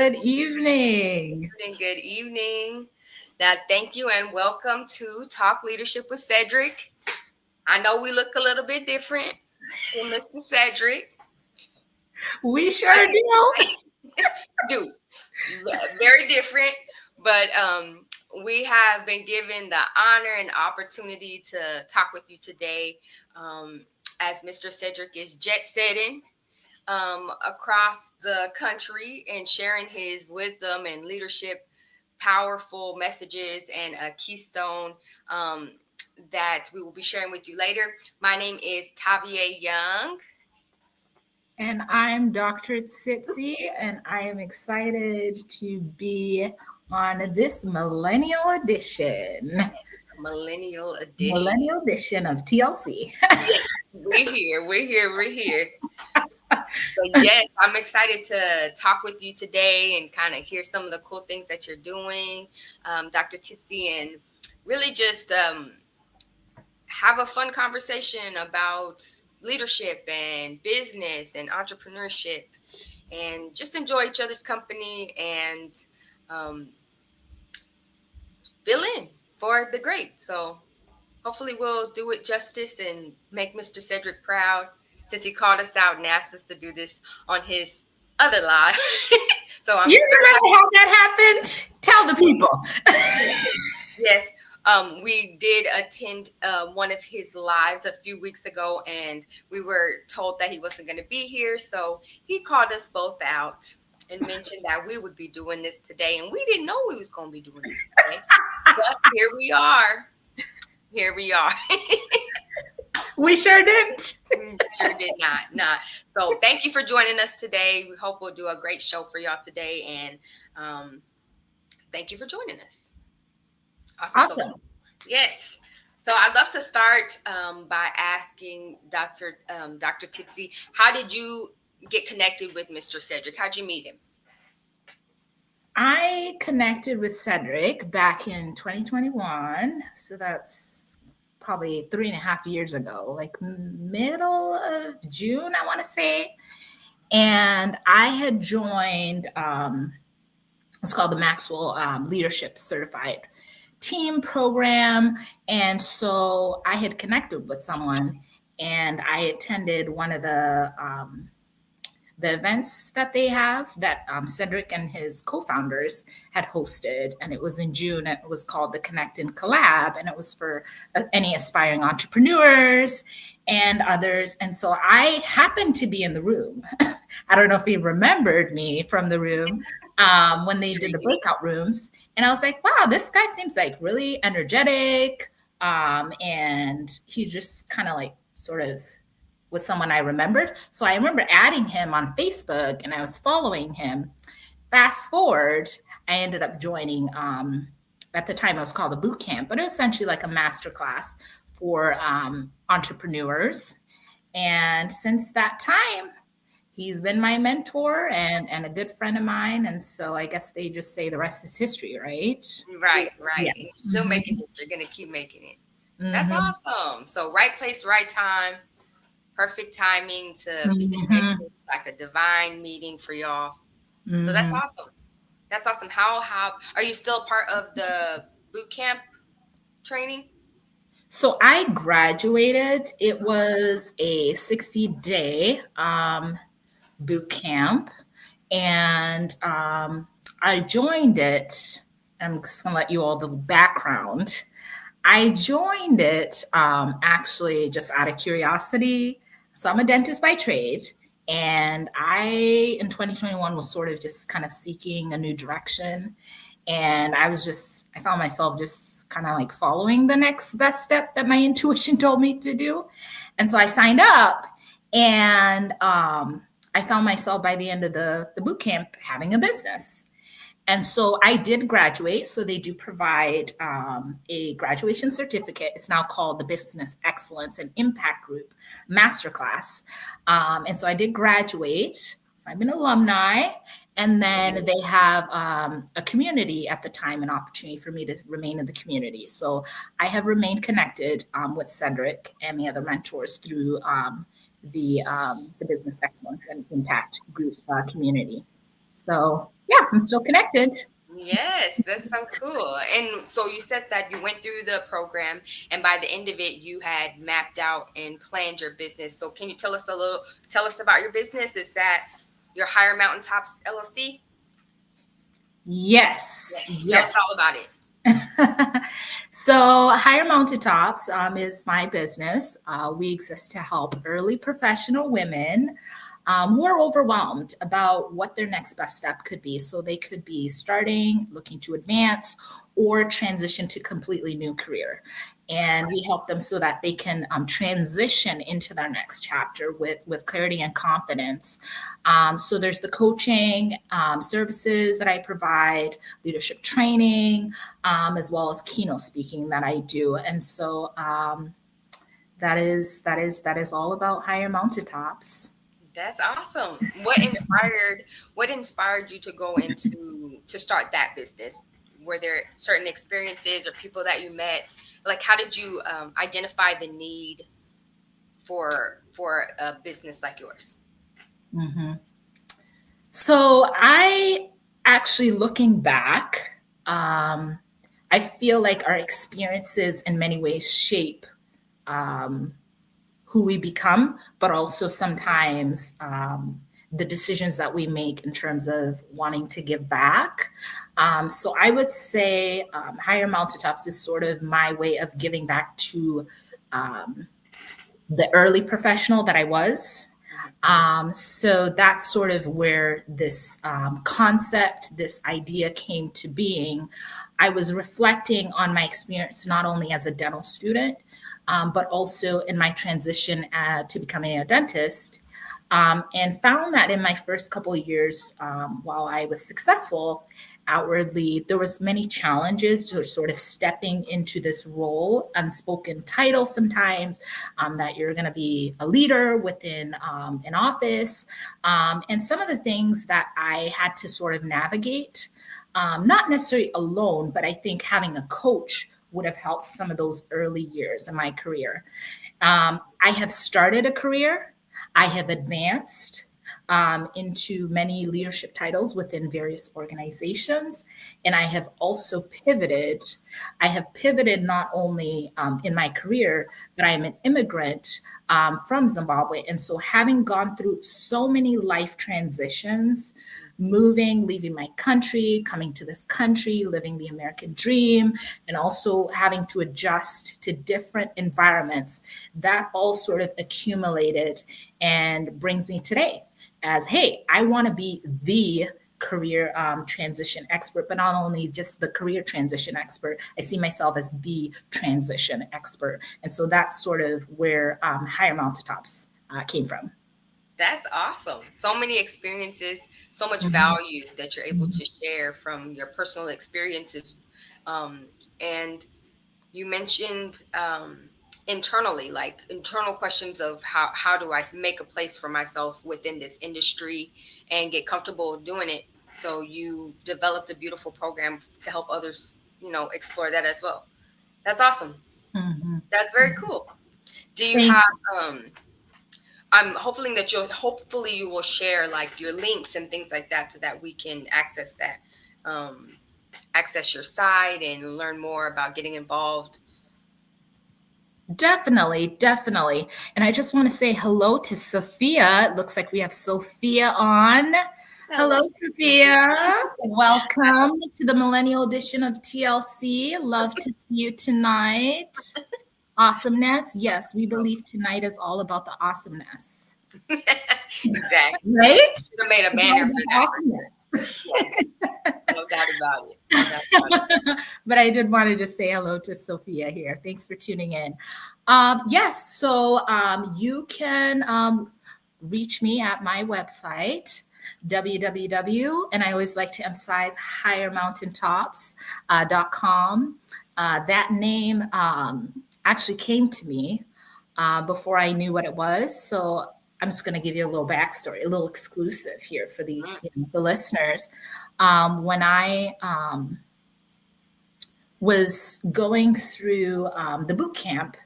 Good evening. Good evening. Now, thank you and welcome to Talk Leadership with Cedric. I know we look a little bit different from Mr. Cedric. We sure do. Do very different, but we have been given the honor and opportunity to talk with you today, as Mr. Cedric is jet setting across the country and sharing his wisdom and leadership, powerful messages, and a keystone that we will be sharing with you later. My name is 𝗬𝗶𝗟𝗍𝗃. And I'm Dr. Tsitsi, and I am excited to be on this millennial edition. Millennial edition. Millennial edition of TLC. We're here. So yes, I'm excited to talk with you today and kind of hear some of the cool things that you're doing, Dr. Tsitsi, and really just have a fun conversation about leadership and business and entrepreneurship, and just enjoy each other's company and fill in for the great. So hopefully we'll do it justice and make Mr. Cedric proud, since he called us out and asked us to do this on his other live. So You remember how that happened? Tell the people. Yes. We did attend one of his lives a few weeks ago, and we were told that he wasn't going to be here. So he called us both out and mentioned that we would be doing this today. And we didn't know we was going to be doing this today. But here we are. We sure didn't. Sure did not. So thank you for joining us today. We hope we'll do a great show for y'all today. And thank you for joining us. Awesome. Yes. So I'd love to start by asking Dr. Tsitsi, how did you get connected with Mr. Cedric? How'd you meet him? I connected with Cedric back in 2021. So that's probably 3.5 years ago, like middle of June, I want to say. And I had joined, it's called the Maxwell Leadership Certified Team Program. And so I had connected with someone, and I attended one of the events that they have that Cedric and his co-founders had hosted. And it was in June. It was called the Connect and Collab. And it was for any aspiring entrepreneurs and others. And so I happened to be in the room. I don't know if he remembered me from the room when they did the breakout rooms. And I was like, wow, this guy seems like really energetic. And he just kind of like sort of was someone I remembered. So I remember adding him on Facebook, and I was following him. Fast forward, I ended up joining, at the time it was called a boot camp, but it was essentially like a masterclass for entrepreneurs. And since that time, he's been my mentor and a good friend of mine. And so I guess they just say the rest is history, right? Right. Yeah. And you're still making history. You're going to keep making it. That's awesome. So right place, right time. Perfect timing to be connected, like a divine meeting for y'all. So that's awesome. That's awesome. How are you still part of the boot camp training? So I graduated. It was a 60-day boot camp, and I joined it. I'm just gonna let you all the background. I joined it actually just out of curiosity. So I'm a dentist by trade, and I, in 2021, was sort of just kind of seeking a new direction. And I found myself just kind of like following the next best step that my intuition told me to do. And so I signed up, and I found myself by the end of the boot camp having a business. And so I did graduate. So they do provide a graduation certificate. It's now called the Business Excellence and Impact Group Masterclass. And so I did graduate. So I'm an alumni. And then they have a community at the time, an opportunity for me to remain in the community. So I have remained connected with Cedric and the other mentors through the Business Excellence and Impact Group community. So yeah, I'm still connected. Yes, that's so cool. And so you said that you went through the program, and by the end of it, you had mapped out and planned your business. So can you tell us about your business? Is that your Higher Mountaintops LLC? Yes, Yes. Tell us yes. all about it. So, Higher Mountaintops is my business. We exist to help early professional women who are overwhelmed about what their next best step could be. So, they could be starting, looking to advance, or transition to completely new career. And we help them so that they can transition into their next chapter with clarity and confidence. So there's the coaching services that I provide, leadership training, as well as keynote speaking that I do. And so that is all about Higher Mountaintops. That's awesome. What inspired you to go into to start that business? Were there certain experiences or people that you met? Like, how did you identify the need for a business like yours? Mm-hmm. So I actually looking back, I feel like our experiences in many ways shape um, who we become, but also sometimes the decisions that we make in terms of wanting to give back. So I would say Higher Mountaintops is sort of my way of giving back to um, the early professional that I was. So that's sort of where this concept, this idea came to being. I was reflecting on my experience not only as a dental student, but also in my transition to becoming a dentist, and found that in my first couple of years, while I was successful outwardly, there was many challenges to sort of stepping into this role, unspoken title sometimes, that you're going to be a leader within an office, and some of the things that I had to sort of navigate, not necessarily alone, but I think having a coach would have helped some of those early years in my career. I have started a career. I have advanced into many leadership titles within various organizations. And I have also pivoted. I have pivoted not only in my career, but I am an immigrant from Zimbabwe. And so, having gone through so many life transitions, moving, leaving my country, coming to this country, living the American dream, and also having to adjust to different environments, that all sort of accumulated and brings me today as, hey, I want to be the career transition expert, but not only just the career transition expert, I see myself as the transition expert. And so that's sort of where Higher Mountaintops came from. That's awesome. So many experiences, so much Mhm. value that you're able to share from your personal experiences. And you mentioned internally, like internal questions of how do I make a place for myself within this industry and get comfortable doing it. So you developed a beautiful program to help others, explore that as well. That's awesome. Mhm. That's very cool. Do you Thank have I'm hoping that hopefully you will share like your links and things like that so that we can um, access your site and learn more about getting involved. Definitely, definitely. And I just want to say hello to Sophia. It looks like we have Sophia on. Hello, Hello, Sophia. Sophia. Welcome to the millennial edition of TLC. Love to see you tonight. Awesomeness. Yes, we believe tonight is all about the awesomeness, Exactly. right? We It's should have made a all banner for about that. awesomeness. Yes, no doubt about it. No doubt about it. But I did want to just say hello to Sophia here. Thanks for tuning in. Yes, so you can reach me at my website, www, and I always like to emphasize highermountaintops.com. That name actually came to me before I knew what it was. So I'm just going to give you a little backstory, a little exclusive here for Mm, the listeners. When I was going through the boot camp,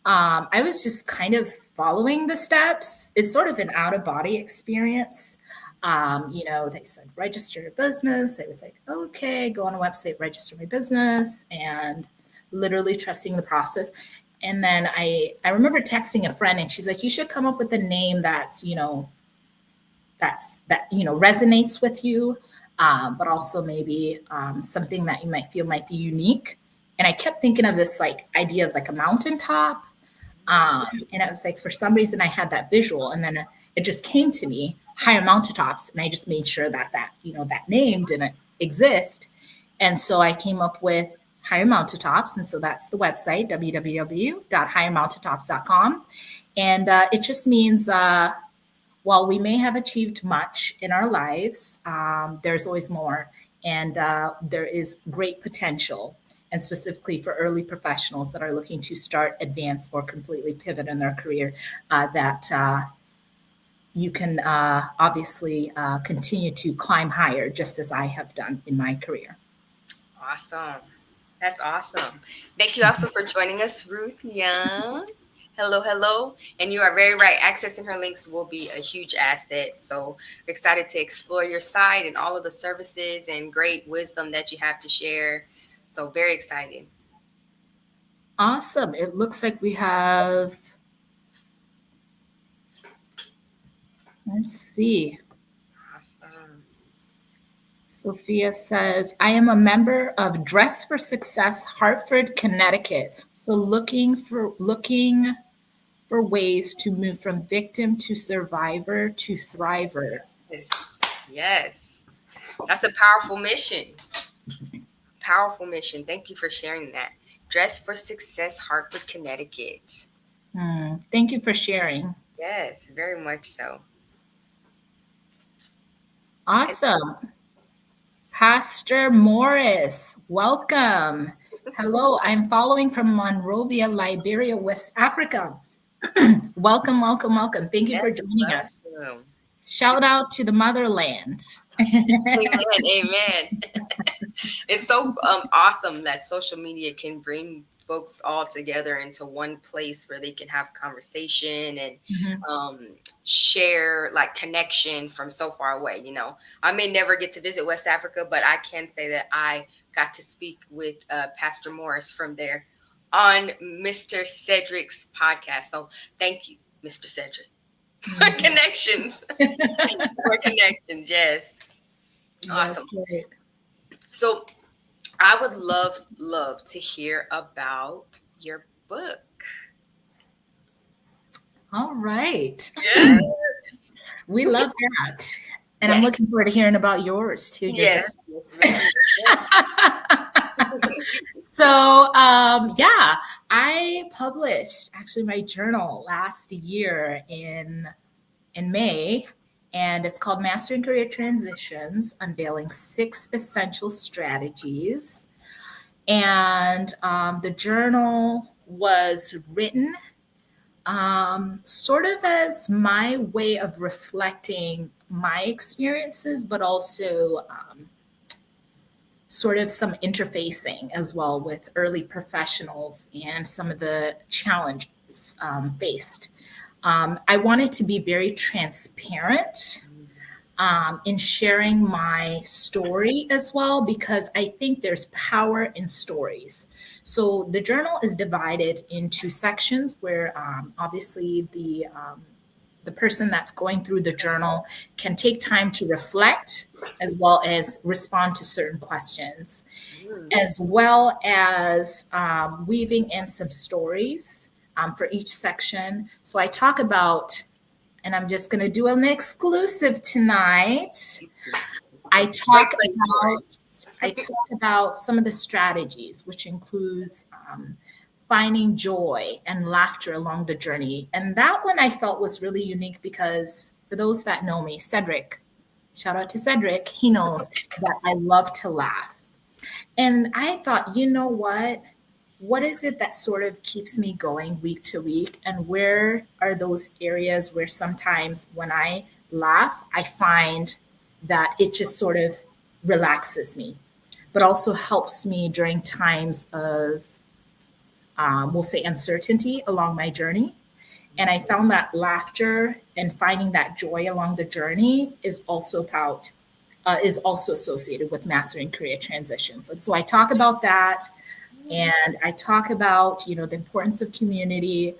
I was just kind of following the steps. It's sort of an out of body experience. They said, register your business. I was like, okay, go on a website, register my business, and literally trusting the process. And then I remember texting a friend, and she's like, you should come up with a name that resonates with you, but also maybe something that you might feel might be unique. And I kept thinking of this like idea of like a mountaintop. And I was like, for some reason, I had that visual, and then it just came to me, higher mountaintops, and I just made sure that name didn't exist, and so I came up with higher mountaintops, and so that's the website www.highermountaintops.com, and it just means while we may have achieved much in our lives, there's always more, and there is great potential, and specifically for early professionals that are looking to start, advance, or completely pivot in their career, that you can obviously continue to climb higher, just as I have done in my career. Awesome. That's awesome. Thank you also for joining us, Ruth Young. Hello, hello. And you are very right. Accessing her links will be a huge asset. So excited to explore your site and all of the services and great wisdom that you have to share. So very excited. Awesome. It looks like we have, let's see. Awesome. Sophia says, I am a member of Dress for Success, Hartford, Connecticut. So looking for ways to move from victim to survivor to thriver. Yes. Yes. That's a powerful mission. Powerful mission. Thank you for sharing that. Dress for Success, Hartford, Connecticut. Thank you for sharing. Yes, very much so. Awesome. Pastor Morris, welcome. Hello, I'm following from Monrovia, Liberia, West Africa. Welcome, welcome, welcome. Thank you for joining us. Shout out to the motherland. Amen, amen. It's so awesome that social media can bring folks all together into one place where they can have conversation and share like connection from so far away. I may never get to visit West Africa, but I can say that I got to speak with Pastor Morris from there on Mr. Cedric's podcast. So thank you, Mr. Cedric, for connections. For connections, yes. Awesome. Right. So I would love to hear about your book. All right. Yes. We love that. And I'm looking forward to hearing about yours too. Yes. So, I published actually my journal last year in May, and it's called Mastering Career Transitions, Unveiling 6 Essential Strategies. And the journal was written sort of as my way of reflecting my experiences, but also sort of some interfacing as well with early professionals and some of the challenges faced. I wanted to be very transparent in sharing my story as well, because I think there's power in stories. So the journal is divided into sections where obviously the person that's going through the journal can take time to reflect, as well as respond to certain questions, as well as weaving in some stories for each section. So I talk about, and I'm just going to do an exclusive tonight. I talk about some of the strategies, which includes finding joy and laughter along the journey. And that one I felt was really unique because for those that know me, Cedric, shout out to Cedric, he knows that I love to laugh. And I thought, you know what is it that sort of keeps me going week to week? And where are those areas where sometimes when I laugh, I find that it just sort of relaxes me, but also helps me during times of, we'll say, uncertainty along my journey. And I found that laughter and finding that joy along the journey is also associated with mastering career transitions. And so I talk about that, and I talk about, the importance of community.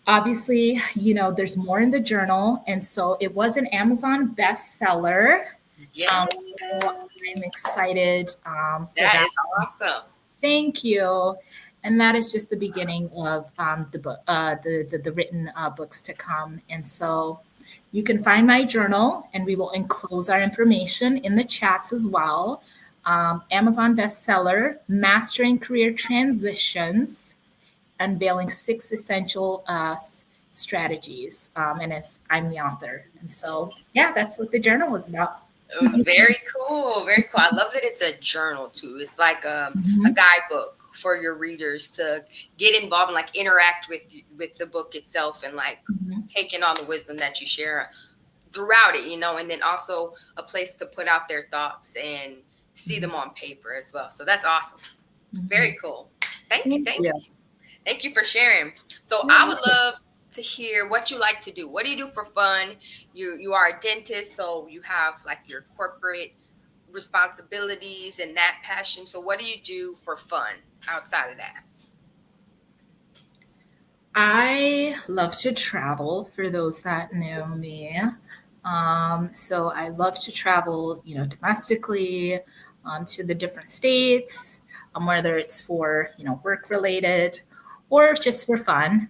Obviously, there's more in the journal, and so it was an Amazon bestseller. Yes. So I'm excited for That that. is awesome. Thank you. And that is just the beginning of the book, the written books to come. And so you can find my journal, and we will enclose our information in the chats as well. Amazon bestseller, Mastering Career Transitions, unveiling 6 essential strategies. And I'm the author. And so, yeah, that's what the journal was about. Very cool. Very cool. I love that it's a journal too. It's like a guidebook for your readers to get involved and like interact with the book itself, and like take in all the wisdom that you share throughout it, and then also a place to put out their thoughts and see them on paper as well. So that's awesome. Very cool. Thank you. Thank you for sharing. So I would love to hear what you like to do. What do you do for fun? You are a dentist, so you have like your corporate responsibilities and that passion. So what do you do for fun outside of that? I love to travel, for those that know me. So I love to travel, domestically, to the different states, whether it's for, work related or just for fun.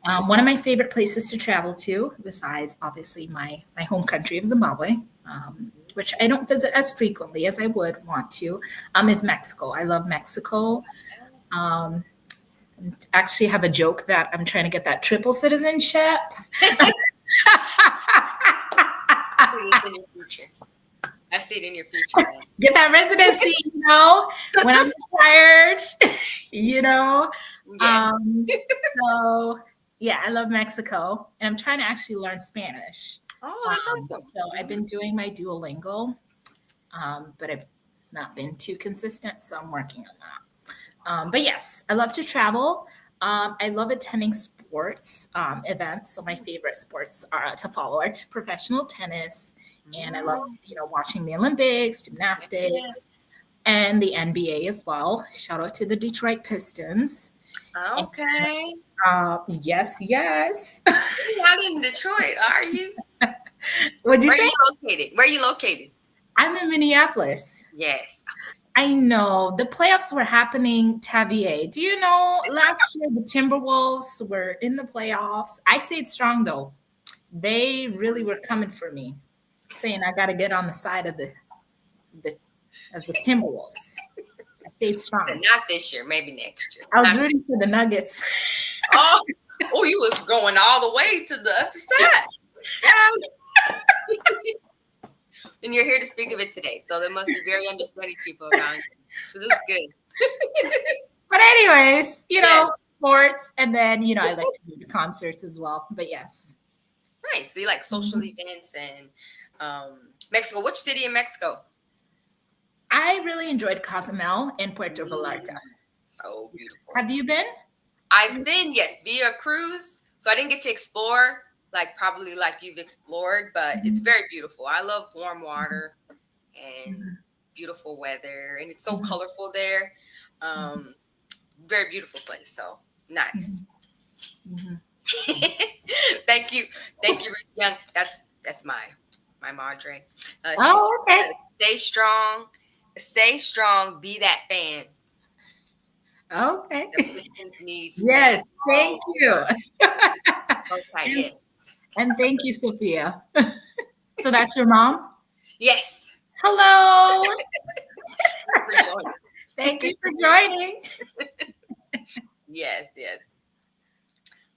One of my favorite places to travel to, besides obviously my home country of Zimbabwe, which I don't visit as frequently as I would want to, is Mexico. I love Mexico. Actually have a joke that I'm trying to get that triple citizenship. In your future. I see it in your future. Get that residency, when I'm retired, Yes. So yeah, I love Mexico, and I'm trying to actually learn Spanish. Oh, that's awesome. So I've been doing my Duolingo, but I've not been too consistent, so I'm working on that. But yes, I love to travel. I love attending sports events. So my favorite sports to follow are professional tennis, and I love watching the Olympics, gymnastics, and the NBA as well. Shout out to the Detroit Pistons. Okay. Yes. You're not in Detroit, are you? What'd you say? Where are you located? I'm in Minneapolis. Yes. I know. The playoffs were happening, 𝗂𝗶𝗍. Do you know last year the Timberwolves were in the playoffs? I stayed strong though. They really were coming for me, saying I got to get on the side of the Timberwolves. I stayed strong. But not this year, maybe next year. I was rooting for the Nuggets. Oh, you was going all the way to the other side. And you're here to speak of it today, so there must be very understanding people around you. So this is good. But anyways, sports, and then I like to go to concerts as well. But yes. Nice. So you like social events and Mexico. Which city in Mexico? I really enjoyed Cozumel and Puerto Vallarta. So beautiful. Have you been? I've been, yes, via cruise. So I didn't get to explore probably like you've explored, but it's very beautiful. I love warm water and beautiful weather, and it's so colorful there. Very beautiful place. So nice. Thank you, Rick Young. That's my Madre. Okay. Stay strong. Be that fan. Okay. Needs yes. Thank you. Okay. Yes. And thank you, Sophia. So that's your mom? Yes. Hello. Thank you for joining. Yes.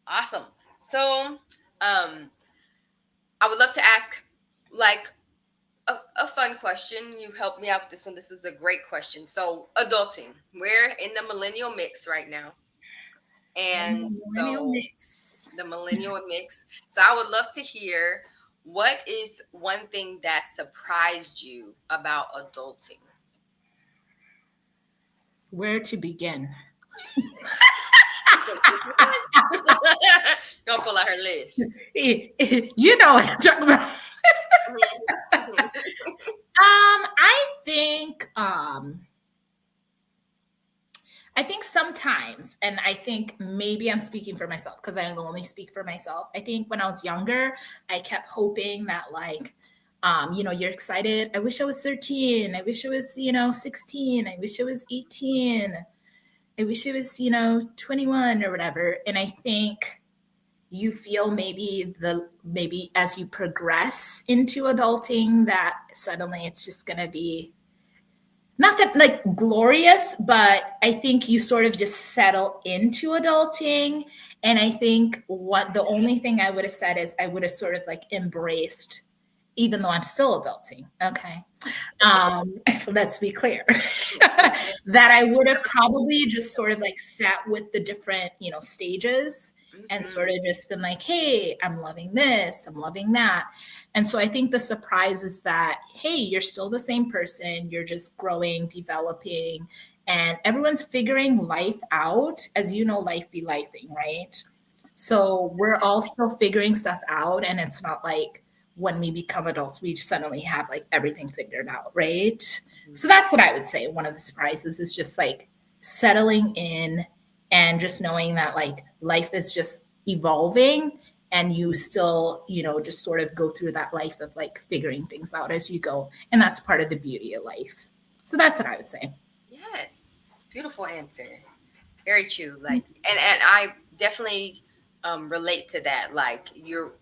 Awesome. So, I would love to ask a fun question. You helped me out with this one. This is a great question. So, adulting. We're in the millennial mix right now. And the millennial mix. So I would love to hear, what is one thing that surprised you about adulting? Where to begin? You Don't pull out her list. You know what I'm talking about. Mhm. I think sometimes, and I think maybe I'm speaking for myself because I only speak for myself. I think when I was younger, I kept hoping that you're excited. I wish I was 13. I wish I was, 16. I wish I was 18. I wish it was, 21 or whatever. And I think you feel maybe as you progress into adulting that suddenly it's just going to be not that like glorious, but I think you sort of just settle into adulting. And I think what the only thing I would have said is I would have sort of like embraced, even though I'm still adulting. Okay. Let's be clear that I would have probably just sort of like sat with the different, stages and sort of just been like, hey, I'm loving this, I'm loving that. And so I think the surprise is that, hey, you're still the same person, you're just growing, developing, and everyone's figuring life out. As you know, life be lifing, right? So we're all still figuring stuff out, and it's not like when we become adults, we suddenly have like everything figured out, right? So that's what I would say. One of the surprises is just like settling in and just knowing that like life is just evolving and you still, just sort of go through that life of like figuring things out as you go. And that's part of the beauty of life. So that's what I would say. Yes. Beautiful answer. Very true. Like, and I definitely relate to that. Like, you're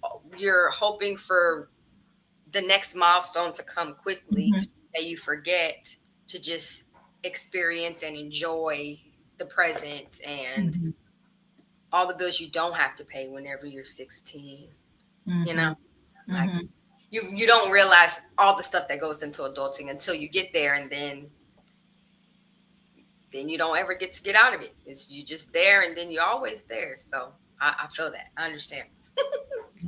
hoping for the next milestone to come quickly, Mm-hmm. that you forget to just experience and enjoy the present and Mm-hmm. all the bills you don't have to pay whenever you're 16. You Mm-hmm. know, like, Mm-hmm. you don't realize all the stuff that goes into adulting until you get there, and then you don't ever get to get out of it. It's you just there, and then you're always there. So I feel that. I understand.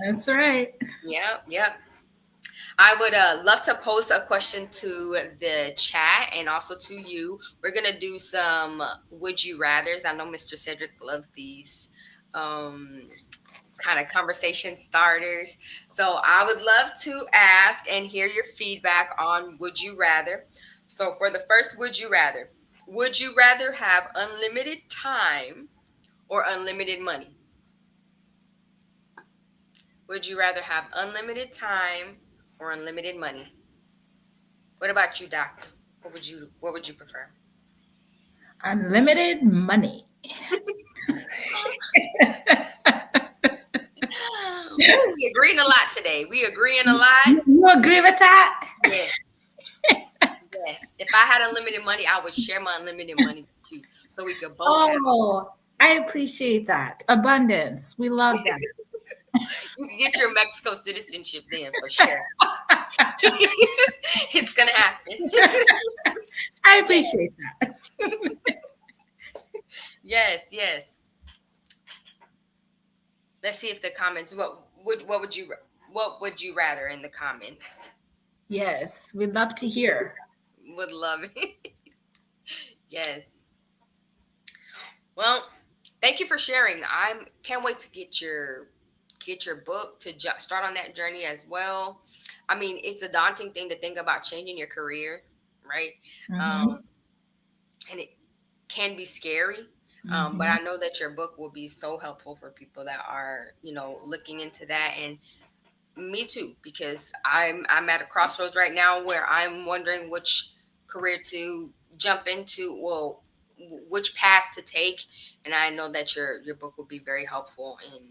That's right. Yep, yep. I would love to post a question to the chat and also to you. We're gonna do some would you rather's. I know Mr. Cedric loves these um, kind of conversation starters. So I would love to ask and hear your feedback on would you rather. So for the first would you rather have unlimited time or unlimited money? Would you rather have unlimited time or unlimited money? What about you, doctor? What would you prefer? Unlimited money. Ooh, we agreeing a lot today. We agreeing a lot. You agree with that? Yes, yes. If I had unlimited money, I would share my unlimited money with you, so we could both have. Oh, I appreciate that. Abundance. We love that. You can get your Mexico citizenship then for sure. It's gonna happen. I Yes, appreciate that. yes, yes. Let's see if the comments. What would you rather in the comments? Yes, we'd love to hear. Would love it. Yes. Well, thank you for sharing. I can't wait to get your book to start on that journey as well. I mean, it's a daunting thing to think about changing your career, right? Hmm. Um, and it can be scary. But Hmm. I know that your book will be so helpful for people that are, looking into that, and me too, because I'm at a crossroads right now where I'm wondering which career to jump into. Well, which path to take, and I know that your book will be very helpful in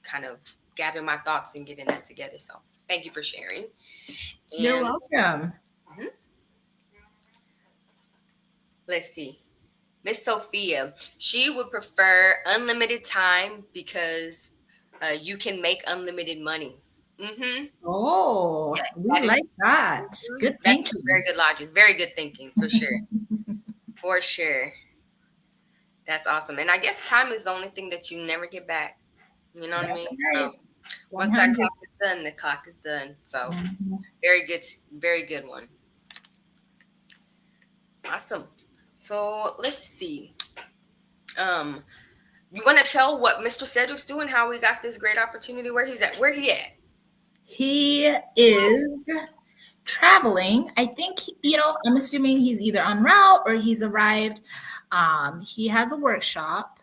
kind of gathering my thoughts and getting that together. So thank you for sharing. You're And welcome. mhm, let's see. Miss Sophia, she would prefer unlimited time because you can make unlimited money. Mm-hmm. Oh, Yes, we that is. like that. Mhm. Good That's very thinking. good logic. Very good thinking, for sure. For sure. That's awesome. And I guess time is the only thing that you never get back. You know what I mean? That's So right. once that 100. clock is done, the clock is done. So Mhm. very good one. Awesome. So let's see. Um, You want to tell what Mr. Cedric's doing, how we got this great opportunity, where he's at? Where he at? He is traveling. I think, I'm assuming he's either en route or he's arrived. He has a workshop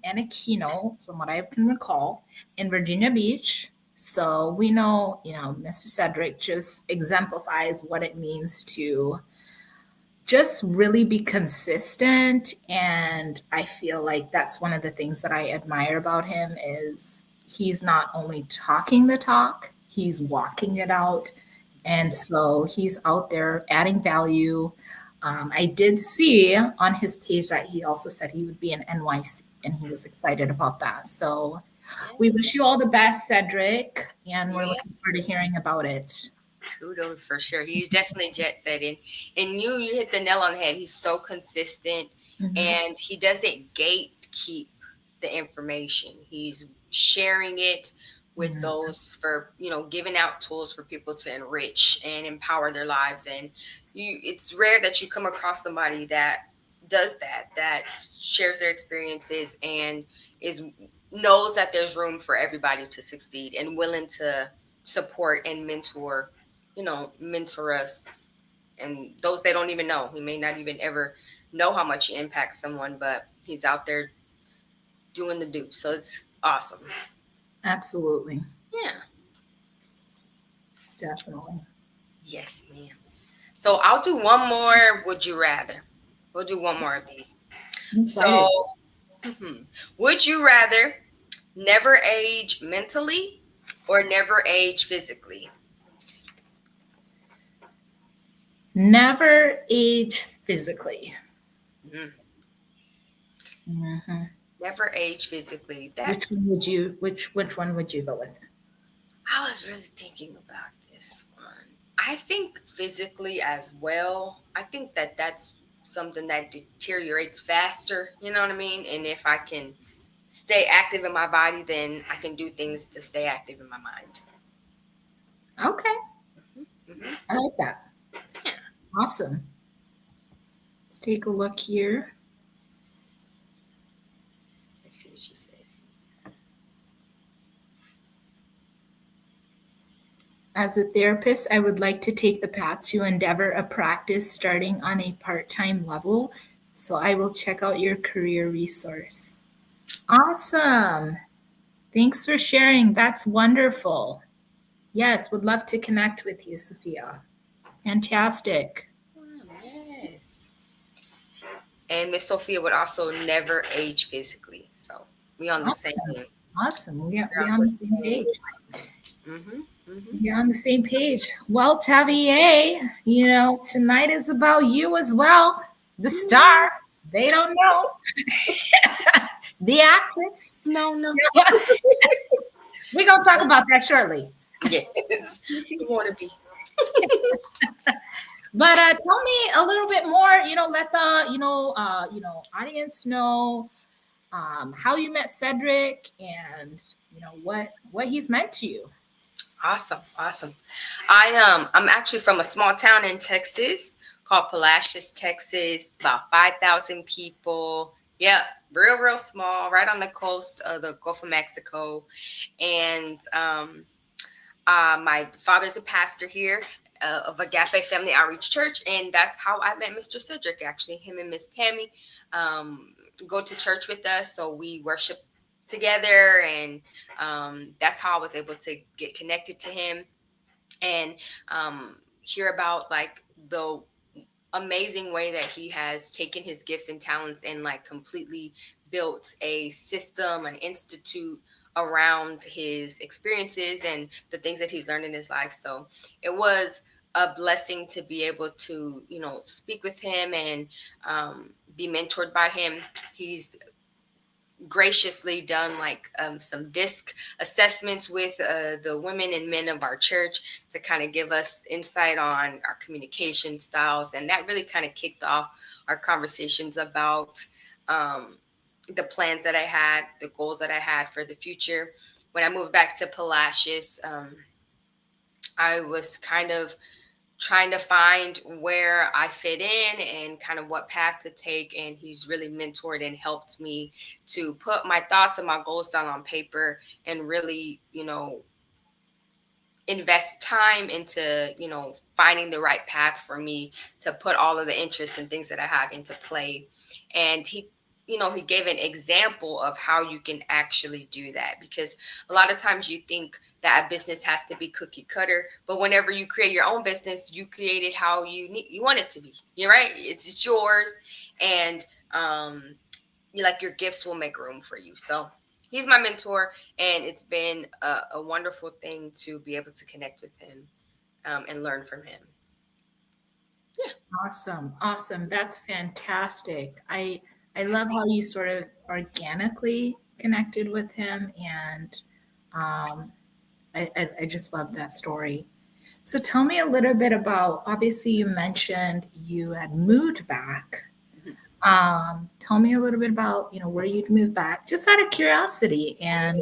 and a keynote, from what I can recall, in Virginia Beach. So we know, Mr. Cedric just exemplifies what it means to just really be consistent. And I feel like that's one of the things that I admire about him is he's not only talking the talk, he's walking it out. And so he's out there adding value. I did see on his page that he also said he would be in NYC and he was excited about that. So we wish you all the best, Cedric, and we're looking forward to hearing about it. Kudos for sure. He's definitely jet setting. And you hit the nail on the head. He's so consistent and he doesn't gatekeep the information. He's sharing it with those for, giving out tools for people to enrich and empower their lives. And it's rare that you come across somebody that does that shares their experiences and knows that there's room for everybody to succeed and willing to support and mentor us and those they don't even know. He may not even ever know how much he impacts someone, but he's out there doing the do. So it's awesome. Absolutely. Yeah. Definitely. Yes, ma'am. So I'll do one more. Would you rather? We'll do one more of these. So, would you rather never age mentally or never age physically? Never age physically. Never age physically. Which one would you go with? I was really thinking about this one. I think physically as well. I think that's something that deteriorates faster. You know what I mean? And if I can stay active in my body, then I can do things to stay active in my mind. Okay. I like that. Yeah. Awesome. Let's take a look here. Let's see what she says. As a therapist, I would like to take the path to endeavor a practice starting on a part-time level. So I will check out your career resource. Awesome. Thanks for sharing. That's wonderful. Yes, would love to connect with you, Sophia. Fantastic. Yes. And Miss Sophia would also never age physically. So we on the same page. Awesome. We're on the same page. We're on the same page. Well, 𝗖𝗲𝗱𝗿𝗍, tonight is about you as well. The star. They don't know. The actress. No. We're going to talk about that shortly. Yes. You want to be. But tell me a little bit more, let the, audience know how you met Cedric and, what he's meant to you. Awesome. I'm actually from a small town in Texas called 𝗂𝗍𝗂𝗍, Texas. About 5,000 people. Yep, real small, right on the coast of the Gulf of Mexico. And my father's a pastor here of Agape Family Outreach Church, and that's how I met Mr. Cedric. Actually, him and Miss Tammy go to church with us, so we worship together, and that's how I was able to get connected to him and hear about like the amazing way that he has taken his gifts and talents and like completely built a system, an institute around his experiences and the things that he's learned in his life. So it was a blessing to be able to, speak with him and be mentored by him. He's graciously done like some DISC assessments with the women and men of our church to kind of give us insight on our communication styles. And that really kind of kicked off our conversations about the plans that I had, the goals that I had for the future. When I moved back to 𝗂𝗍𝗂𝗍𝗍, I was kind of trying to find where I fit in and kind of what path to take. And he's really mentored and helped me to put my thoughts and my goals down on paper and really, invest time into, finding the right path for me to put all of the interests and things that I have into play. And he gave an example of how you can actually do that, because a lot of times you think that a business has to be cookie cutter, but whenever you create your own business, you create it how you want it to be. You're right. It's yours. And your gifts will make room for you. So he's my mentor, and it's been a wonderful thing to be able to connect with him, and learn from him. Yeah. Awesome. Awesome. That's fantastic. I love how you sort of organically connected with him, and um, I just love that story. So tell me a little bit about, obviously you mentioned you had moved back. Tell me a little bit about, where you'd moved back, just out of curiosity, and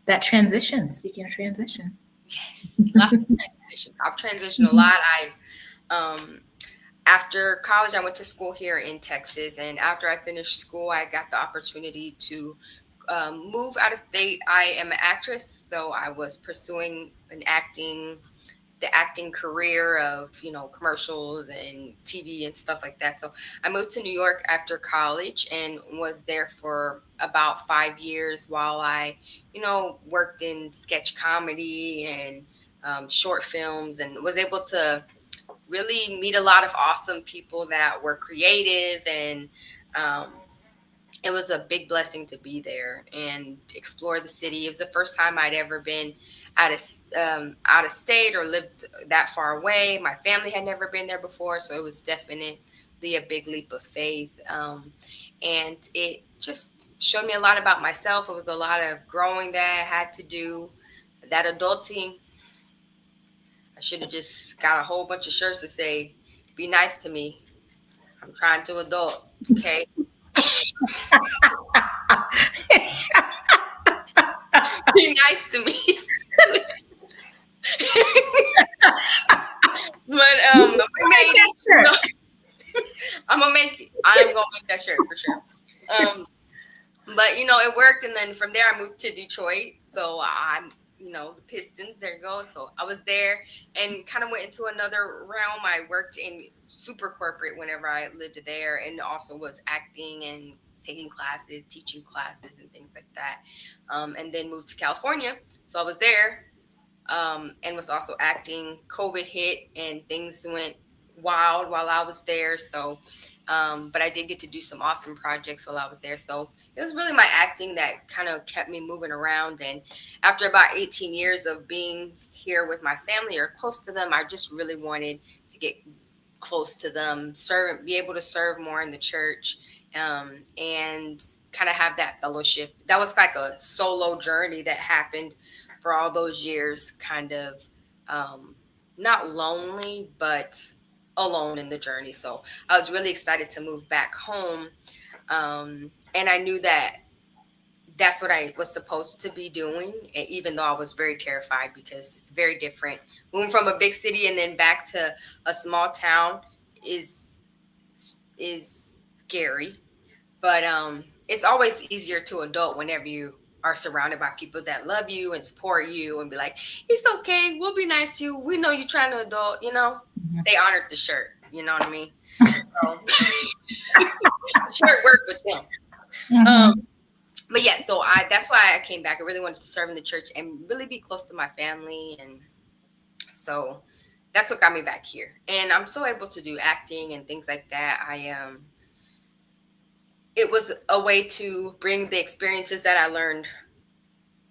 that transition, speaking of transition. Yes. Lots of transition. I've transitioned a lot. After college, I went to school here in Texas, and after I finished school, I got the opportunity to move out of state. I am an actress, so I was pursuing the acting career of commercials and TV and stuff like that. So I moved to New York after college and was there for about 5 years while I worked in sketch comedy and short films, and was able to really meet a lot of awesome people that were creative. And um, it was a big blessing to be there and explore the city. It was the first time I'd ever been out of state or lived that far away. My family had never been there before, so it was definitely a big leap of faith. And it just showed me a lot about myself. It was a lot of growing that I had to do. That adulting, I should have just got a whole bunch of shirts to say, "Be nice to me. I'm trying to adult." Okay. Be nice to me. But we made it. I'm gonna make it. I am gonna make that shirt for sure. But it worked, and then from there I moved to Detroit. So I'm, the Pistons. There you go. So I was there and kind of went into another realm. I worked in super corporate whenever I lived there, and also was acting and taking classes, teaching classes, and things like that. And then moved to California. So I was there, and was also acting. COVID hit, and things went wild while I was there. So, but I did get to do some awesome projects while I was there. So it was really my acting that kind of kept me moving around. And after about 18 years of being here with my family or close to them, I just really wanted to get close to them, be able to serve more in the church, and kind of have that fellowship. That was like a solo journey that happened for all those years, kind of not lonely, but alone in the journey. So I was really excited to move back home. And I knew that that's what I was supposed to be doing, even though I was very terrified because it's very different. Moving from a big city and then back to a small town is scary, but it's always easier to adult whenever you are surrounded by people that love you and support you and be like, "It's okay, we'll be nice to you. We know you're trying to adult." Mm-hmm. They honored the shirt. You know what I mean? So, shirt worked with them. Mm-hmm. But yeah, so that's why I came back. I really wanted to serve in the church and really be close to my family, and so that's what got me back here. And I'm still able to do acting and things like that. It was a way to bring the experiences that I learned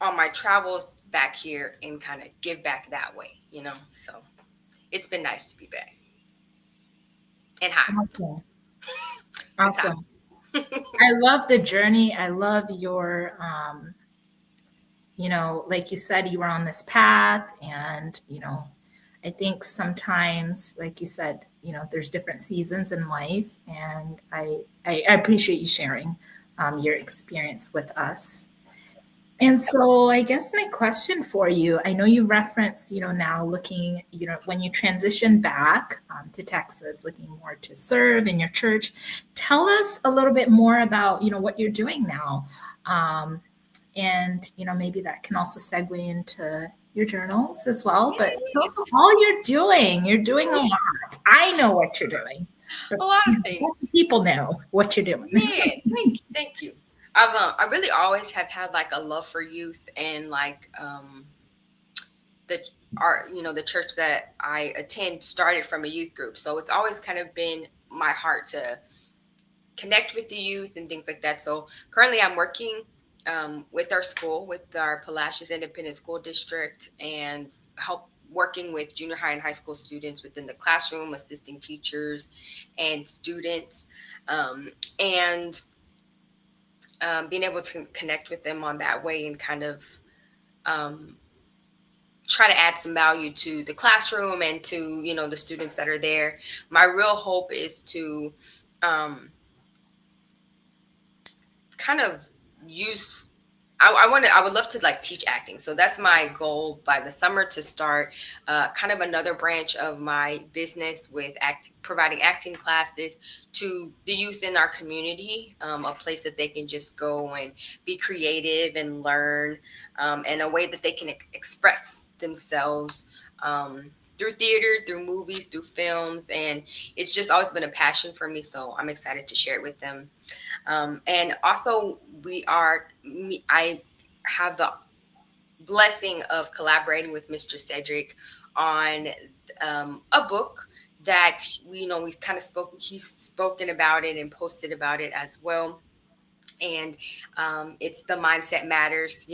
on my travels back here and kind of give back that way, So it's been nice to be back. And hot. Awesome. Awesome. I love the journey. I love your, like you said, you were on this path, and, I think sometimes, like you said, there's different seasons in life, and I appreciate you sharing your experience with us. And so I guess my question for you, I know you reference, now looking, when you transition back to Texas, looking more to serve in your church. Tell us a little bit more about, what you're doing now. And, maybe that can also segue into your journals as well. But tell us all you're doing. You're doing a lot. I know what you're doing, but A lot of let things. people know what you're doing. Yeah, thank you. I really always have had like a love for youth and like the the church that I attend started from a youth group, so it's always kind of been my heart to connect with the youth and things like that. So currently, I'm working with our school, with our Palacios Independent School District, and help working with junior high and high school students within the classroom, assisting teachers and students, and being able to connect with them on that way and kind of um, try to add some value to the classroom and to the students that are there. My real hope is to um, kind of use I would love to like teach acting. So that's my goal by the summer, to start kind of another branch of my business with providing acting classes to the youth in our community, a place that they can just go and be creative and learn, and a way that they can express themselves through theater, through movies, through films. And it's just always been a passion for me. So I'm excited to share it with them. And also, I have the blessing of collaborating with Mr. Cedric on a book that we've kind of he's spoken about it and posted about it as well. And it's the Mindset Matters,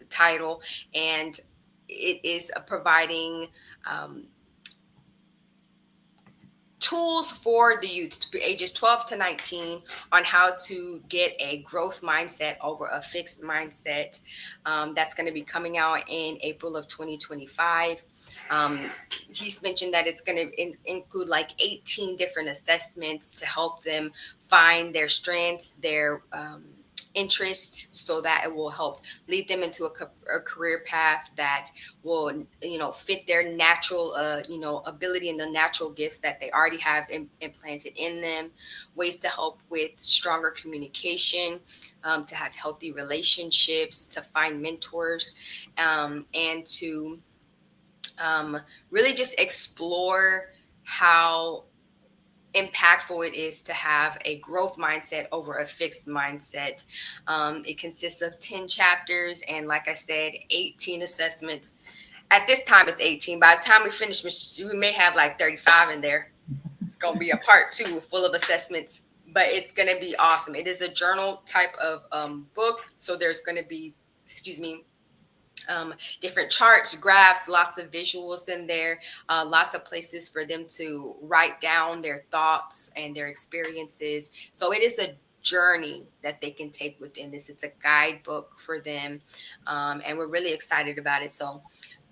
title. And it is providing tools for the youth ages 12 to 19 on how to get a growth mindset over a fixed mindset. That's going to be coming out in April of 2025. He's mentioned that it's going to include like 18 different assessments to help them find their strengths, their interest, so that it will help lead them into a career path that will fit their natural ability and the natural gifts that they already have implanted in them. Ways to help with stronger communication, to have healthy relationships, to find mentors, and to really just explore how impactful it is to have a growth mindset over a fixed mindset. It consists of 10 chapters and, like I said, 18 assessments. At this time, it's 18. By the time we finish, we may have like 35 in there. It's going to be a part 2 full of assessments, but it's going to be awesome. It is a journal type of book. So there's going to be, different charts, graphs, lots of visuals in there, lots of places for them to write down their thoughts and their experiences. So it is a journey that they can take within this. It's a guidebook for them, and we're really excited about it. So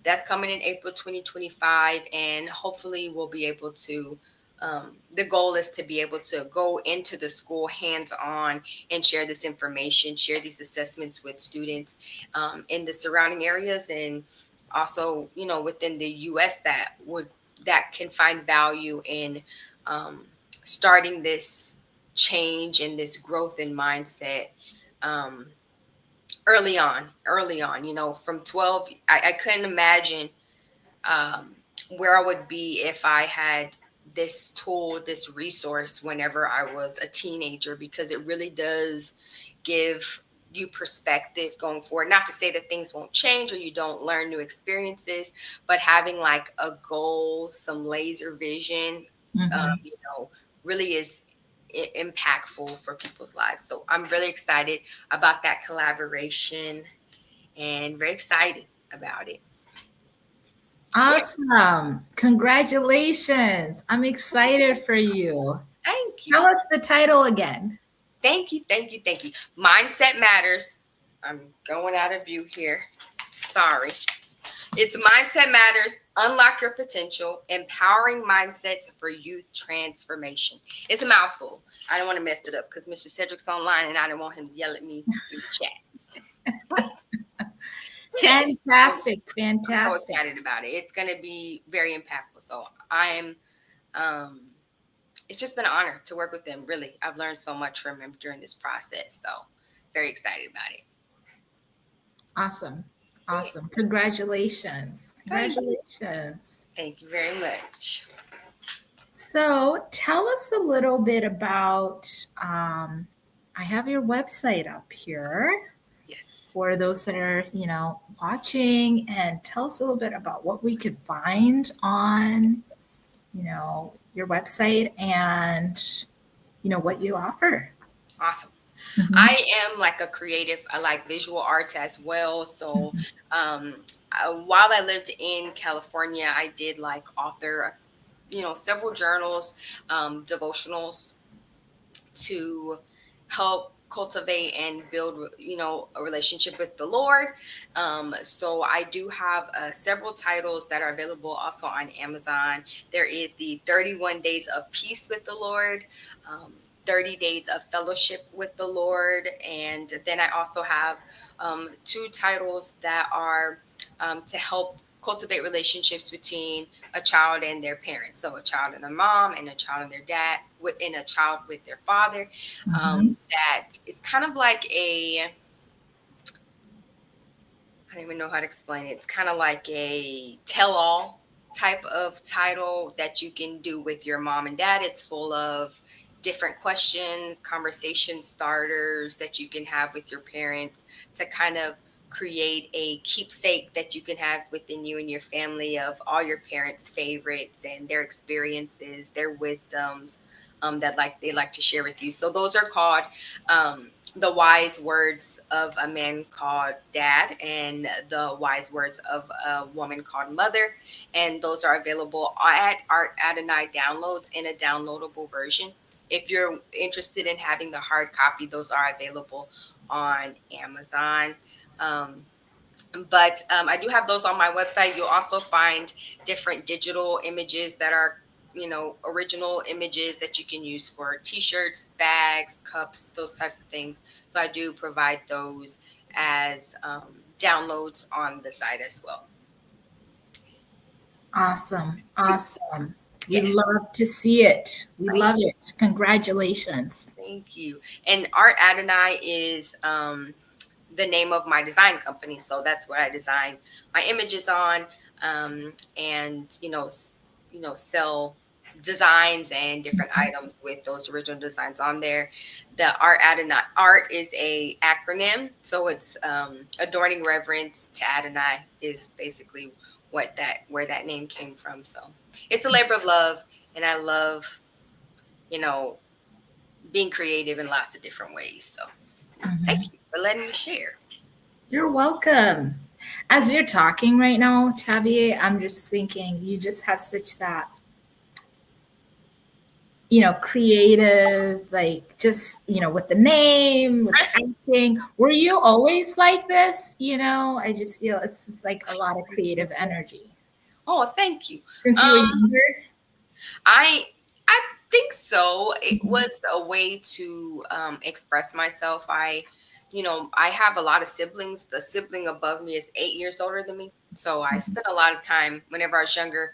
that's coming in April 2025, and hopefully we'll be able to the goal is to be able to go into the school hands-on and share this information, share these assessments with students in the surrounding areas, and also, within the U.S. that can find value in starting this change and this growth in mindset um, early on. From 12, I couldn't imagine where I would be if I had this tool, this resource whenever I was a teenager, because it really does give you perspective going forward. Not to say that things won't change or you don't learn new experiences, but having like a goal, some laser vision, Mhm. really is impactful for people's lives. So I'm really excited about that collaboration and very excited about it. Yeah, Awesome. Congratulations. I'm excited for you. thank Tell you. us the title again. Thank you, thank you, thank you. Mindset Matters. I'm going out of view here. Sorry. It's Mindset Matters. Unlock your potential. Empowering mindsets for youth transformation. It's a mouthful. I don't want to mess it up because Mr. Cedric's online and I don't want him to yell at me in the chats. Fantastic, I'm so fantastic. excited about it. It's going to be very impactful. So I'm, um, it's just been an honor to work with them. Really, I've learned so much from them during this process. So very excited about it. Awesome. Yeah. Awesome. Congratulations. Thank you. Congratulations. Thank you very much. So tell us a little bit about, I have your website up here Yes. for those that are, watching, and tell us a little bit about what we could find on, your website and, what you offer. Awesome. Mhm. I am like a creative. I like visual arts as well. So while I lived in California, I did like author, several journals, devotionals to help cultivate and build, a relationship with the Lord. So I do have several titles that are available also on Amazon. There is the 31 Days of Peace with the Lord. Um, 30 days of fellowship with the Lord. And then I also have two titles that are to help cultivate relationships between a child and their parents. So a child and their mom, and a child and their dad, and a child with their father. Mhm. That is kind of like I don't even know how to explain it. It's kind of like a tell-all type of title that you can do with your mom and dad. It's full of different questions, conversation starters that you can have with your parents to kind of create a keepsake that you can have within you and your family of all your parents' favorites and their experiences, their wisdoms, that they like to share with you. So those are called the wise words of a man called dad and the wise words of a woman called mother. And those are available at Art Adonai Downloads in a downloadable version. If you're interested in having the hard copy, those are available on Amazon. Um, but I do have those on my website. You'll also find different digital images that are, original images that you can use for t-shirts, bags, cups, those types of things. So I do provide those as downloads on the site as well. Awesome. Awesome. We Yes. love to see it. We Thank love it. Congratulations. thank you. And Art Adonai is the name of my design company. So that's what I design my images on, and sell designs and different items with those original designs on there. The Art Adonai Art is a acronym, so it's adorning reverence to Adonai is basically where that name came from. So it's a labor of love, and I love you know being creative in lots of different ways. So thank Mhm. you for letting me share. You're welcome. As you're talking right now, Tabby, I'm just thinking you just have such that, creative, like just, with the name, with the acting. Were you always like this? I just feel it's just like a lot of creative energy Oh, thank you. since you were Um, younger. I I think so. It Mhm. was a way to express myself. I have a lot of siblings. The sibling above me is 8 years older than me, so I spent a lot of time whenever I was younger,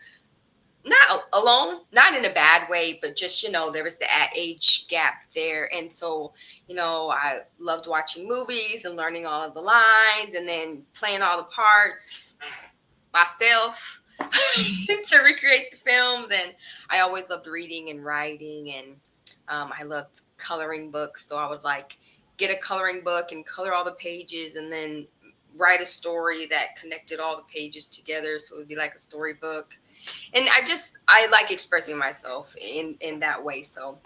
not alone, not in a bad way, but just there was the age gap there, and so I loved watching movies and learning all of the lines, and then playing all the parts myself to recreate the films. And I always loved reading and writing, and I loved coloring books. So I would get a coloring book and color all the pages, and then write a story that connected all the pages together. So it would be like a storybook. And I like expressing myself in that way. So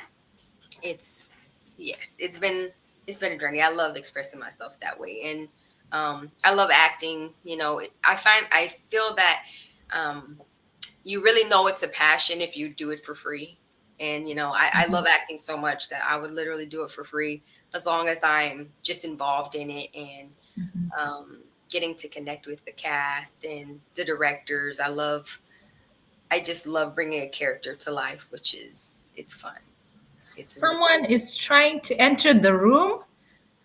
it's yes, it's been a journey. I love expressing myself that way, and I love acting. I feel that um, you really know it's a passion if you do it for free. And I love acting so much that I would literally do it for free as long as I'm just involved in it, and Mhm. um, getting to connect with the cast and the directors. I just love bringing a character to life, which is it's fun. It's really Someone is trying to enter the room.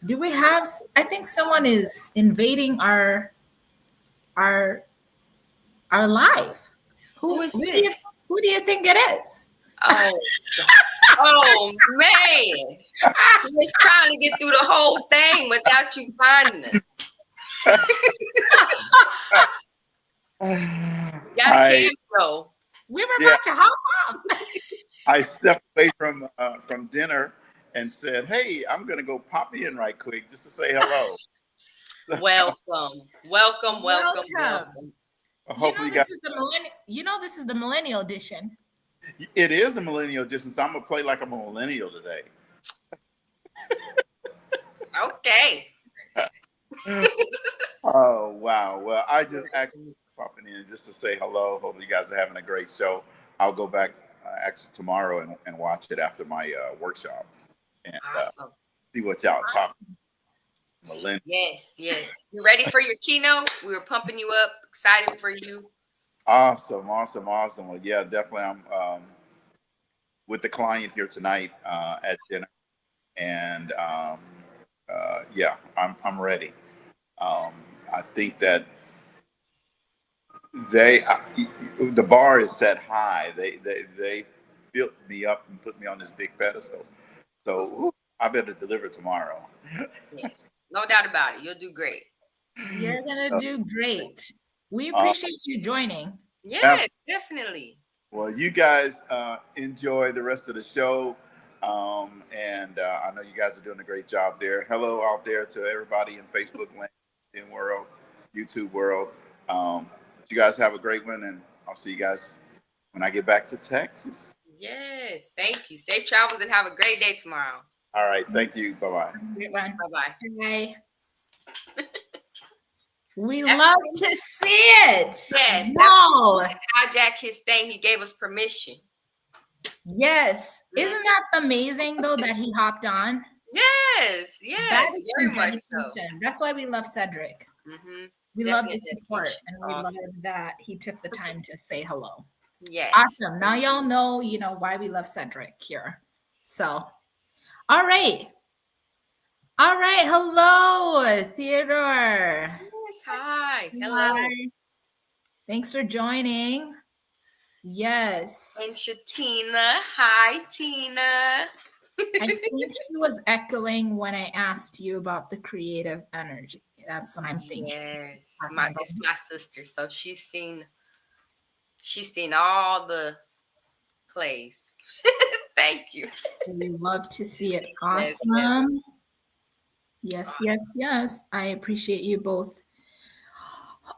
Do we have? I think someone is invading our. our live. Who is this? Who do you think it is? Oh, oh man. He was trying to get through the whole thing without you finding it. Got a cameo. We were about to hop off. I stepped away from dinner and said, "Hey, I'm going to go pop in right quick just to say hello." Welcome. Hopefully, this is the millennial. This is the millennial edition. It is the millennial edition, so I'm gonna play like I'm a millennial today. Okay. Oh wow! Well, I just actually popping in just to say hello. Hopefully, you guys are having a great show. I'll go back actually tomorrow and watch it after my workshop and awesome. See what y'all talk. Millennial. Yes. You ready for your keynote? We were pumping you up, excited for you. Awesome. Well, yeah, definitely. I'm with the client here tonight at dinner, and yeah, I'm ready. I think that the bar is set high. They built me up and put me on this big pedestal. So I better deliver tomorrow. Yes, no doubt about it. You'll do great. You're gonna do great. We appreciate you joining. Yes, definitely. Well, you guys enjoy the rest of the show. And I know you guys are doing a great job there. Hello out there to everybody in Facebook land, in world, YouTube world. You guys have a great one, and I'll see you guys when I get back to Texas. Yes, thank you. Safe travels and have a great day tomorrow. All right, thank you. Bye-bye. Great one. Bye-bye. Bye. We love to see it. Yes. Wow. Hijack his thing. He gave us permission. Yes. Isn't that amazing, though, that he hopped on? Yes. That is very much so. That's why we love Cedric. Mm-hmm. We love his support, and we love that he took the time to say hello. Yes. Awesome. Now y'all know, why we love Cedric here. So, all right. Hello, Theodore. Yes, hi. Hello. Hi. Thanks for joining. Yes. And Shatina. Hi, Tina. I think she was echoing when I asked you about the creative energy. That's what I'm thinking. Yes. It's my sister. So she's seen all the plays. Thank you. We love to see it. Awesome. Yes. I appreciate you both.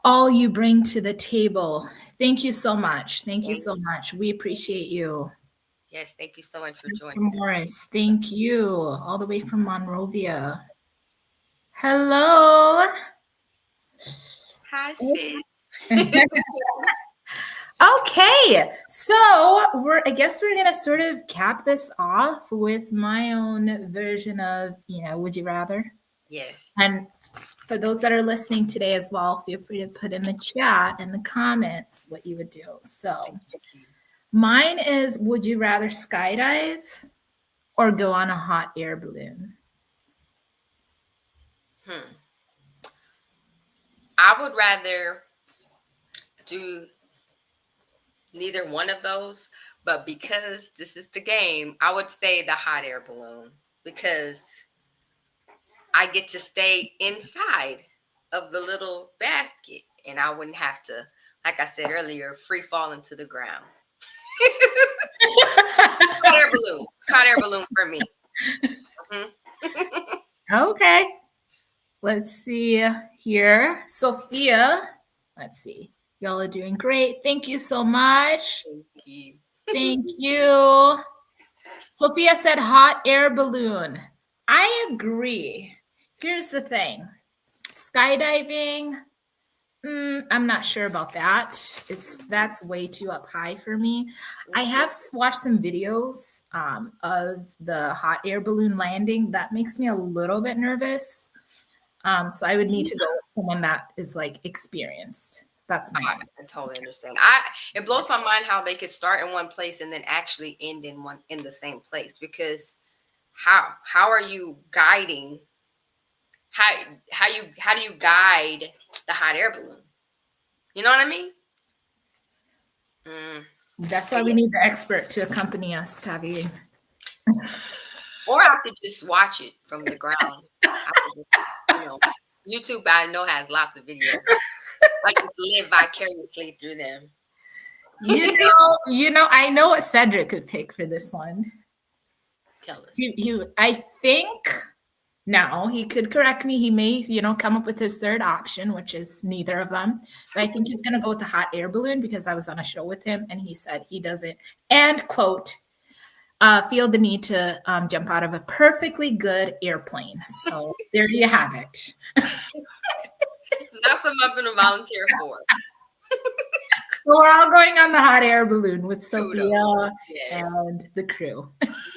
All you bring to the table. Thank you so much. Thank you so much. We appreciate you. Yes, thank you so much for joining. Morris, thank you. All the way from Monrovia. Hello. Hi, sis. Okay, so I guess we're gonna sort of cap this off with my own version of, would you rather? Yes. And for those that are listening today as well, feel free to put in the chat and the comments what you would do. So mine is, would you rather skydive or go on a hot air balloon? I would rather do neither one of those, but because this is the game, I would say the hot air balloon, because I get to stay inside of the little basket and I wouldn't have to, like I said earlier, free fall into the ground. Hot air balloon for me. Okay. Let's see here. Sophia, let's see. Y'all are doing great. Thank you so much. Thank you. Sophia said hot air balloon. I agree. Here's the thing. Skydiving, I'm not sure about that. That's way too up high for me. I have watched some videos of the hot air balloon landing. That makes me a little bit nervous. So I would need to go with someone that is experienced. That's my I totally understand. It blows my mind how they could start in one place and then actually end in the same place, because how are you guiding? How do you guide the hot air balloon? You know what I mean? Mm. That's why we need the expert to accompany us, Tabby. Or I could just watch it from the ground. I could just, YouTube I know has lots of videos. I just live vicariously through them. I know what Cedric could pick for this one. Tell us. I think now he could correct me. He may, come up with his third option, which is neither of them. But I think he's going to go with the hot air balloon because I was on a show with him and he said he doesn't, and quote, feel the need to jump out of a perfectly good airplane. So there you have it. That's what I'm going to volunteer for. So we're all going on the hot air balloon with Sophia and the crew.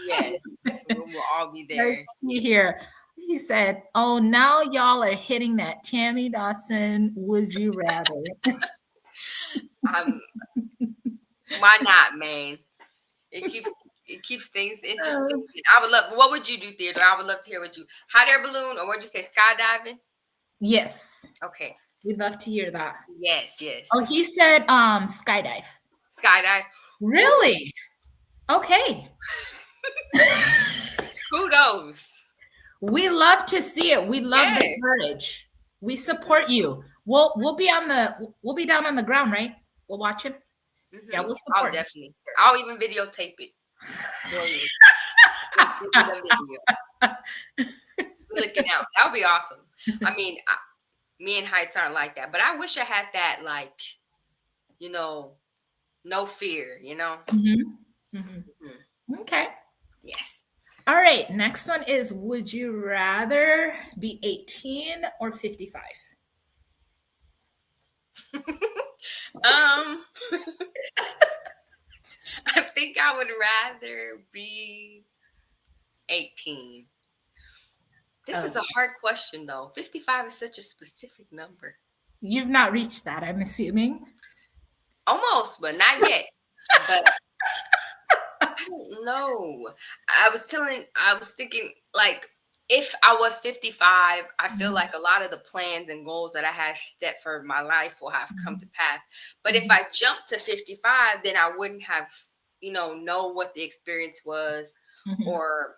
Yes, we'll all be there. Let's see here. He said, "Oh, now y'all are hitting that Tammy Dawson. Would you rather?" Why not, man? It keeps things interesting. I would love. What would you do, Theodore? I would love to hear what you hot air balloon or what did you say, skydiving? Yes. Okay. We'd love to hear that. Yes, yes. Oh, he said skydive. Skydive. Really? Okay. Kudos. We love to see it. We love the courage. We support you. We'll be down on the ground, right? We'll watch him. Mm-hmm. Yeah, we'll support. Definitely. I'll even videotape it. Looking out. That would be awesome. I mean, me and heights aren't like that, but I wish I had that, like, no fear, Mm-hmm. Mm-hmm. Okay. Yes. All right. Next one is, would you rather be 18 or 55? I think I would rather be 18. This is a hard question, though. 55 is such a specific number. You've not reached that, I'm assuming. Almost, but not yet. But I don't know. I was thinking, like, if I was 55, I feel like a lot of the plans and goals that I had set for my life will have come to pass. But if I jumped to 55, then I wouldn't have, know what the experience was, or,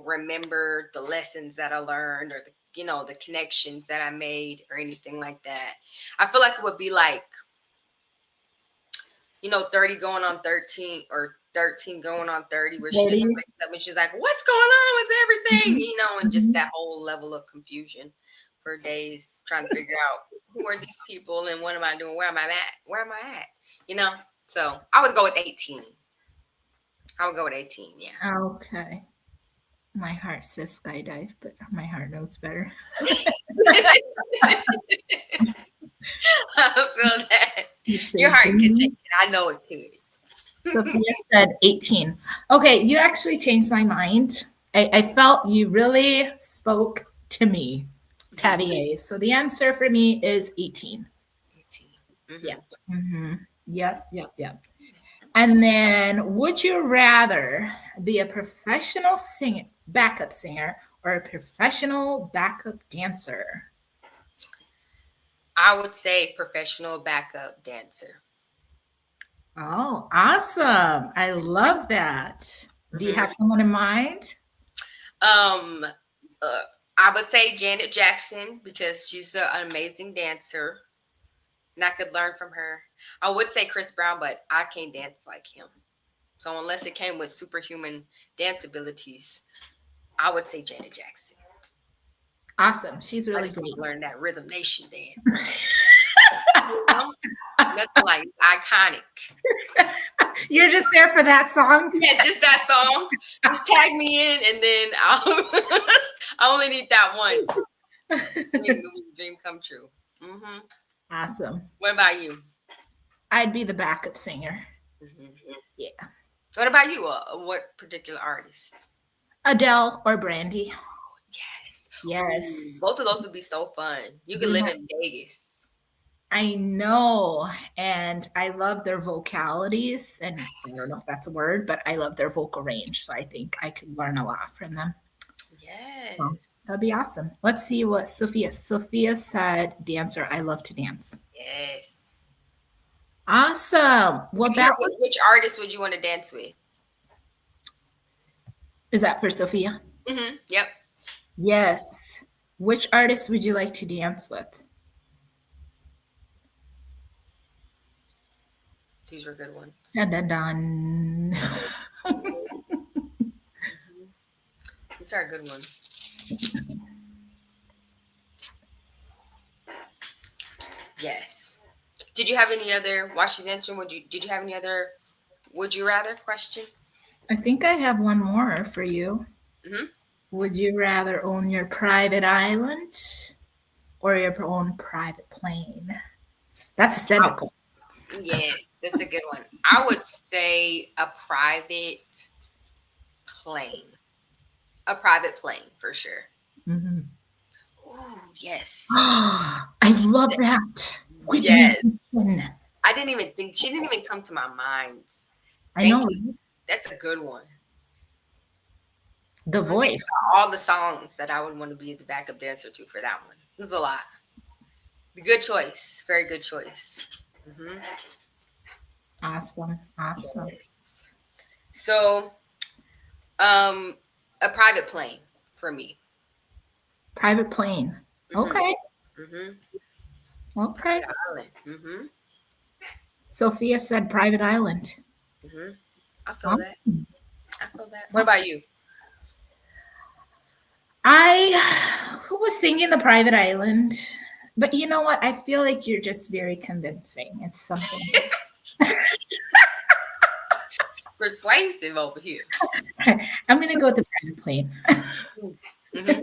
remember the lessons that I learned, or the connections that I made, or anything like that. I feel like it would be like, 30 going on 13, or 13 going on 30, where she just wakes up and she's like, what's going on with everything? And just that whole level of confusion for days, trying to figure out who are these people and what am I doing? Where am I at? So I would go with 18. Yeah. Okay. My heart says skydive, but my heart knows better. I feel that. Your heart can take it. I know it could. Sophia said 18. Okay, you actually changed my mind. I felt you really spoke to me, Tabby. So the answer for me is 18. 18. Mm-hmm. Yeah. Mm-hmm. Yep. And then, would you rather be a professional backup singer, or a professional backup dancer? I would say professional backup dancer. Oh, awesome. I love that. Do you have someone in mind? I would say Janet Jackson, because she's an amazing dancer and I could learn from her. I would say Chris Brown, but I can't dance like him. So unless it came with superhuman dance abilities, I would say Janet Jackson. Awesome. She's really great. Learn that Rhythm Nation dance. Nothing like iconic. You're just there for that song? Yeah, just that song. Just tag me in, and then I only need that one. Dream come true. Mm-hmm. Awesome. What about you? I'd be the backup singer. Mm-hmm. Yeah. What about you? What particular artist? Adele or Brandy. Yes. Both of those would be so fun. You could live in Vegas. I know. And I love their vocalities. And I don't know if that's a word, but I love their vocal range. So I think I could learn a lot from them. Yes. So that'd be awesome. Let's see what Sophia said. Dancer. I love to dance. Yes. Awesome. Well, that was, Which artist would you want to dance with? is that for Sophia? Yep. Yes. Which artist would you like to dance with? These were good ones. Dun, dun, dun. These are a good one. Yes. Did you have any other Washington? Did you have any other would you rather questions? I think I have one more for you. Mhm. Would you rather own your private island or your own private plane? That's a cynical. Yes, that's a good one. I would say a private plane. A private plane for sure. Mm-hmm. Oh, yes. I love that. Yes. Houston. I didn't even think, she didn't even come to my mind. I know. That's a good one. The voice. All the songs that I would want to be the backup dancer to for that one. There's a lot. Good choice. Very good choice. Mm-hmm. Awesome. Awesome. So, a private plane for me. Private plane. Mm-hmm. Okay. Mm-hmm. Okay. Private island. Mm-hmm. Sophia said private island. Mm-hmm. I feel that. I feel that. What about you? I was singing the private island, but you know what? I feel like you're just very convincing. It's something. Persuasive over here. I'm gonna go with the private plane. Mm-hmm.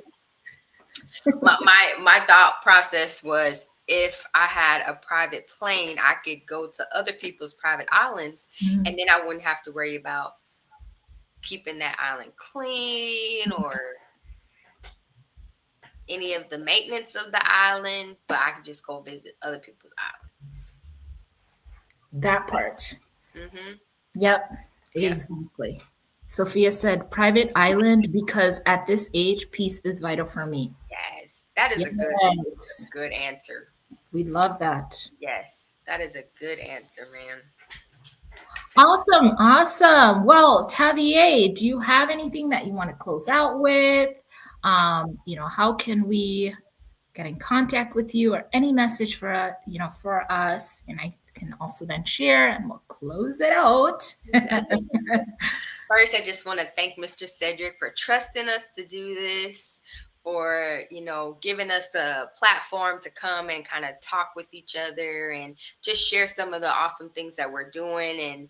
my thought process was, if I had a private plane, I could go to other people's private islands, and then I wouldn't have to worry about keeping that island clean or any of the maintenance of the island, but I could just go visit other people's islands. That part. Mm-hmm. Yep, exactly. Sophia said private island because at this age, peace is vital for me. Yes, that is a good answer. We love that. Yes, that is a good answer, man. Awesome, awesome. Well, 𝗬𝗨𝗍𝗍, do you have anything that you want to close out with? How can we get in contact with you, or any message for for us? And I can also then share, and we'll close it out. First, I just want to thank Mr. Cedric for trusting us to do this, or giving us a platform to come and kind of talk with each other and just share some of the awesome things that we're doing, and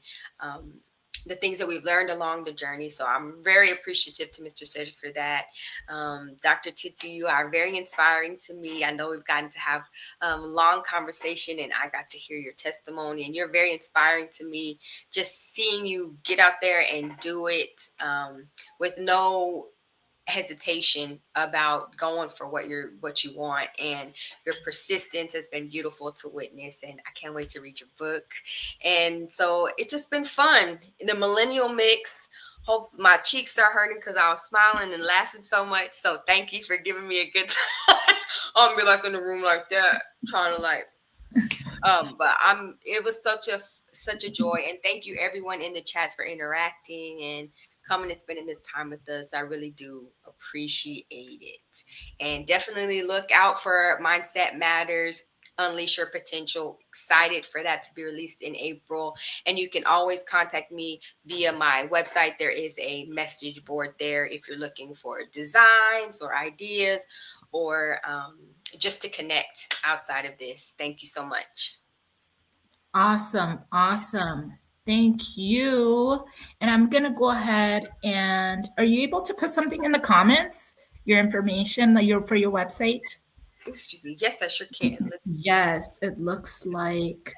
the things that we've learned along the journey. So I'm very appreciative to Mr. Cedric for that. Dr. 𝗬𝗨𝗟, you are very inspiring to me. I know we've gotten to have a long conversation, and I got to hear your testimony, and you're very inspiring to me. Just seeing you get out there and do it with no hesitation about going for what you want, and your persistence has been beautiful to witness, and I can't wait to read your book. And so it's just been fun. The millennial mix. Hope my cheeks are hurting because I was smiling and laughing so much. So thank you for giving me a good time. I'll be like in the room like that, trying to but it was such a joy, and thank you everyone in the chats for interacting and coming and spending this time with us. I really do appreciate it. And definitely look out for Mindset Matters, Unleash Your Potential. Excited for that to be released in April. And you can always contact me via my website. There is a message board there if you're looking for designs or ideas, or just to connect outside of this. Thank you so much. Awesome. Awesome. Thank you. And I'm going to go ahead and, are you able to put something in the comments, your information for your website? Excuse me. Yes, I sure can. Yes, it looks like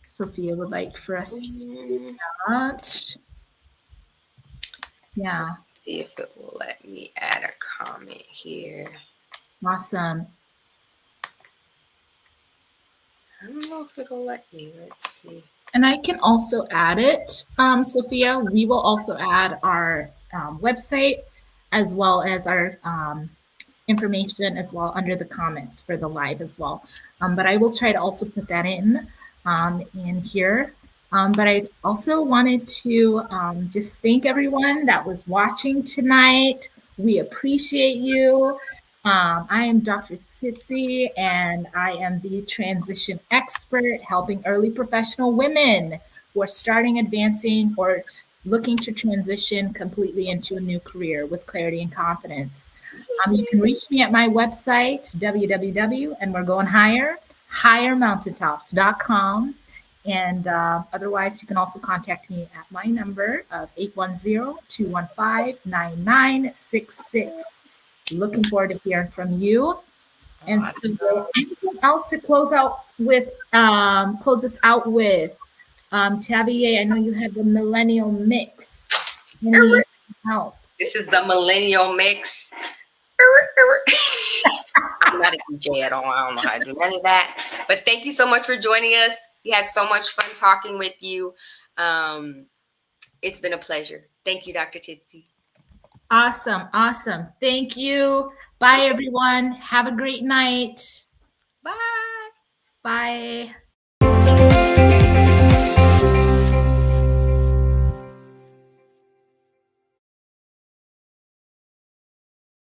Sophia would like for us to do that. Yeah. Let's see if it will let me add a comment here. Awesome. I don't know if it'll let me. Let's see. And I can also add it, Sophia. We will also add our website, as well as our information as well under the comments for the live as well. But I will try to also put that in here. But I also wanted to just thank everyone that was watching tonight. We appreciate you. I am Dr. 𝗧𝗹𝗍, and I am the transition expert helping early professional women who are starting, advancing, or looking to transition completely into a new career with clarity and confidence. You can reach me at my website, www, and we're going higher, highermountaintops.com. And otherwise, you can also contact me at my number of 810-215-9966. Looking forward to hearing from you. And so, anything else to close us out with? 𝗂𝗶𝗍𝗍, I know you have the millennial mix. Anything else? This is the millennial mix. I'm not a DJ at all. I don't know how to do none of that. But thank you so much for joining us. We had so much fun talking with you. It's been a pleasure. Thank you, Dr. 𝗧𝗹𝗍. Awesome. Thank you. Bye, everyone. Have a great night. Bye. Bye.